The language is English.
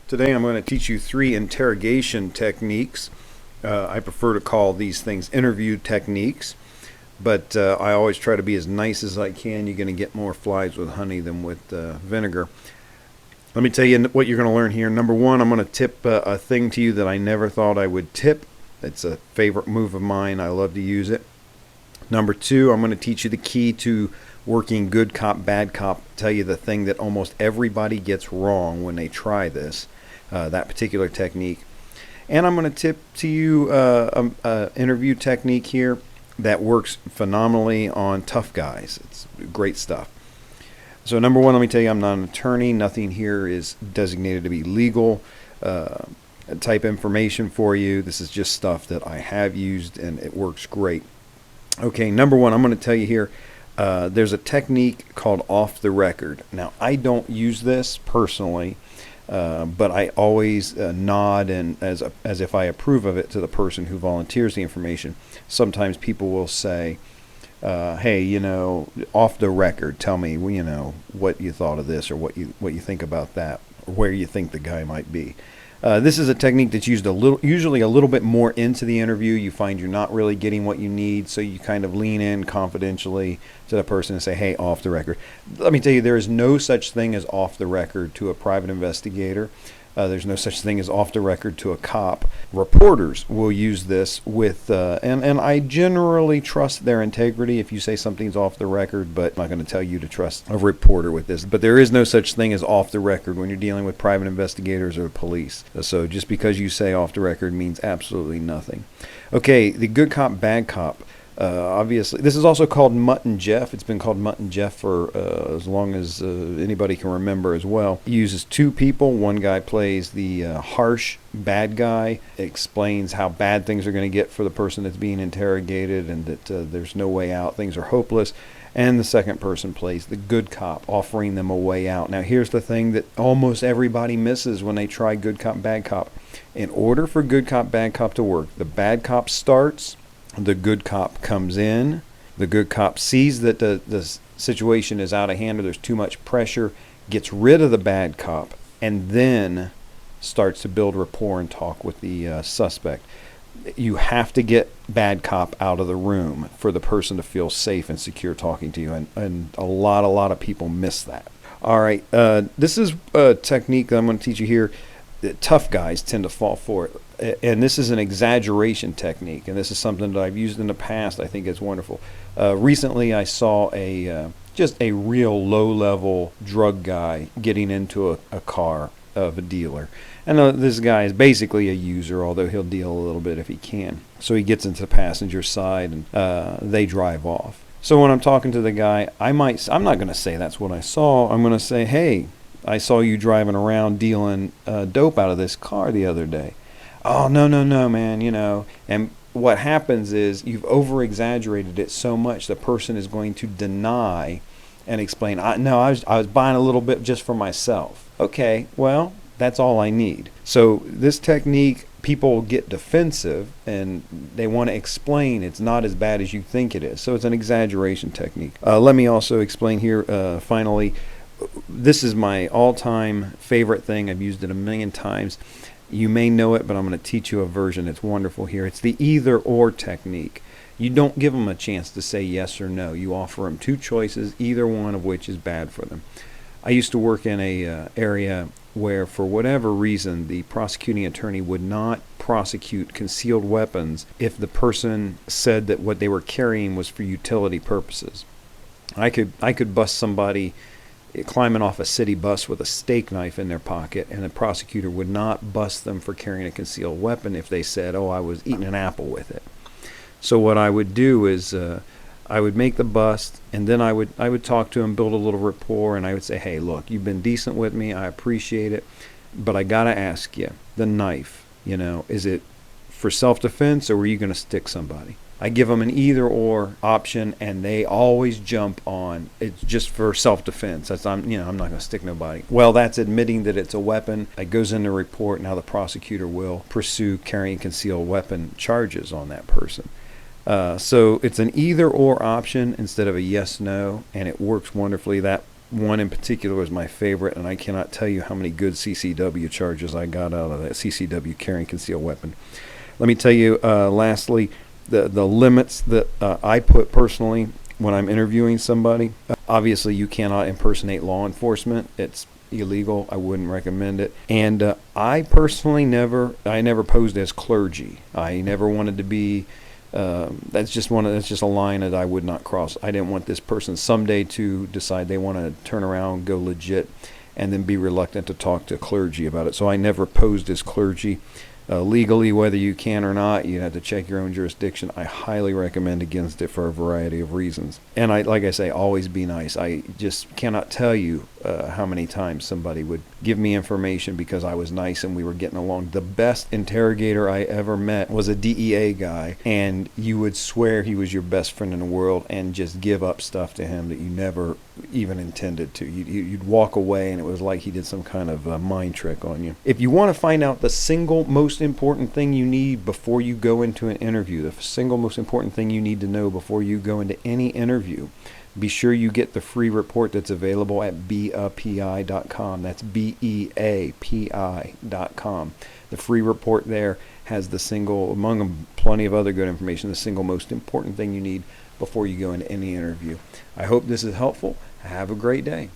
Today I'm going to teach you 3 interrogation techniques. I prefer to call these things interview techniques, but I always try to be as nice as I can. You're going to get more flies with honey than with vinegar. Let me tell you what you're going to learn here. Number 1, I'm going to tip a thing to you that I never thought I would tip. It's a favorite move of mine. I love to use it. Number 2, I'm going to teach you the key to working good cop, bad cop. Tell you the thing that almost everybody gets wrong when they try this, that particular technique. And I'm going to tip to you an interview technique here that works phenomenally on tough guys. It's great stuff. So number 1, let me tell you, I'm not an attorney. Nothing here is designated to be legal type information for you. This is just stuff that I have used and it works great. Okay, number 1, I'm going to tell you here, there's a technique called off the record. Now, I don't use this personally, but I always nod and as if I approve of it to the person who volunteers the information. Sometimes people will say, hey, off the record, tell me, what you thought of this or what you think about that, or where you think the guy might be. This is a technique that's used usually a little bit more into the interview. You find you're not really getting what you need, so you kind of lean in confidentially to the person and say, hey, off the record. Let me tell you, there is no such thing as off the record to a private investigator. There's no such thing as off the record to a cop. Reporters will use this with, and I generally trust their integrity if you say something's off the record, but I'm not going to tell you to trust a reporter with this. But there is no such thing as off the record when you're dealing with private investigators or police. So just because you say off the record means absolutely nothing. Okay, the good cop, bad cop. Obviously, this is also called Mutt and Jeff. It's been called Mutt and Jeff for as long as anybody can remember as well. He uses 2 people. One guy plays the harsh bad guy, explains how bad things are going to get for the person that's being interrogated and that there's no way out, things are hopeless. And the second person plays the good cop, offering them a way out. Now, here's the thing that almost everybody misses when they try good cop, bad cop. In order for good cop, bad cop to work, the bad cop starts, the good cop comes in, the good cop sees that the situation is out of hand or there's too much pressure, gets rid of the bad cop, and then starts to build rapport and talk with the suspect. You have to get bad cop out of the room for the person to feel safe and secure talking to you, and a lot of people miss that. All right, this is a technique that I'm going to teach you here that tough guys tend to fall for it. And this is an exaggeration technique, and this is something that I've used in the past. I think it's wonderful. Recently, I saw just a real low-level drug guy getting into a car of a dealer. And this guy is basically a user, although he'll deal a little bit if he can. So he gets into the passenger side, and they drive off. So when I'm talking to the guy, I'm not going to say that's what I saw. I'm going to say, hey, I saw you driving around dealing dope out of this car the other day. Oh, no, man, And what happens is you've over-exaggerated it so much the person is going to deny and explain, I was buying a little bit just for myself. Okay, well, that's all I need. So this technique, people get defensive and they want to explain it's not as bad as you think it is. So it's an exaggeration technique. Let me also explain here, finally, this is my all-time favorite thing. I've used it a million times. You may know it, but I'm going to teach you a version that's wonderful here. It's the either-or technique. You don't give them a chance to say yes or no. You offer them 2 choices, either one of which is bad for them. I used to work in a area where, for whatever reason, the prosecuting attorney would not prosecute concealed weapons if the person said that what they were carrying was for utility purposes. I could bust somebody climbing off a city bus with a steak knife in their pocket, and the prosecutor would not bust them for carrying a concealed weapon if they said, oh, I was eating an apple with it. So what I would do is I would make the bust, and then I would talk to him, build a little rapport, and I would say, hey, look, you've been decent with me, I appreciate it, but I got to ask you, the knife, is it for self-defense or were you going to stick somebody? I give them an either-or option, and they always jump on it's just for self-defense. I'm not going to stick nobody. Well, that's admitting that it's a weapon. It goes in the report. Now the prosecutor will pursue carrying concealed weapon charges on that person. So it's an either-or option instead of a yes-no, and it works wonderfully. That one in particular was my favorite, and I cannot tell you how many good CCW charges I got out of that. CCW, carrying concealed weapon. Let me tell you, lastly, the limits that I put personally when I'm interviewing somebody. Obviously, you cannot impersonate law enforcement. It's illegal. I wouldn't recommend it. And I personally never posed as clergy. I never wanted to be. That's just a line that I would not cross. I didn't want this person someday to decide they want to turn around, go legit, and then be reluctant to talk to clergy about it. So I never posed as clergy. Legally, whether you can or not, you have to check your own jurisdiction. I highly recommend against it for a variety of reasons. And like I say, always be nice. I just cannot tell you how many times somebody would give me information because I was nice and we were getting along. The best interrogator I ever met was a DEA guy, and you would swear he was your best friend in the world and just give up stuff to him that you never even intended to. You'd walk away and it was like he did some kind of mind trick on you. If you want to find out the single most important thing you need before you go into an interview, the single most important thing you need to know before you go into any interview, be sure you get the free report that's available at beapi.com. That's beapi.com. The free report there has the single, among plenty of other good information, the single most important thing you need before you go into any interview. I hope this is helpful. Have a great day.